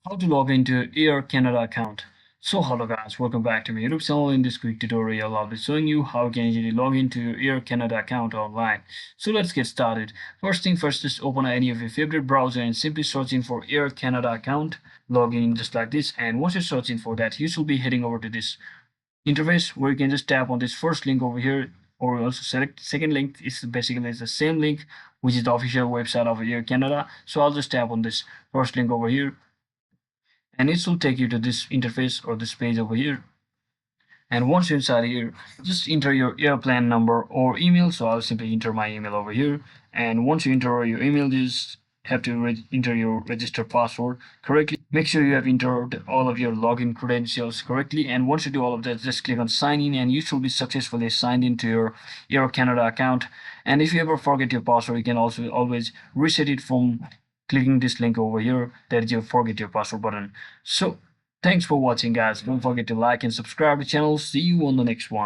How to log into Air Canada account. So hello guys, welcome back to my YouTube channel. In this quick tutorial I'll be showing you how you can easily log into Air Canada account online. So let's get started. First thing first, just open any of your favorite browser and simply searching for Air Canada account. Log in just like this, and once you're searching for that, you should be heading over to this interface where you can just tap on this first link over here, or also select second link. It's basically the same link, which is the official website of Air Canada. So I'll just tap on this first link over here, and it will take you to this interface or this page over here. And once you're inside here, just enter your Aeroplan number or email. So I'll simply enter my email over here. And once you enter your email, just have to enter your registered password correctly. Make sure you have entered all of your login credentials correctly. And once you do all of that, just click on sign in, and you should be successfully signed into your Air Canada account. And if you ever forget your password, you can also always reset it from clicking this link over here, that is your forget your password button. So thanks for watching guys. Don't forget to like and subscribe to the channel. See you on the next one.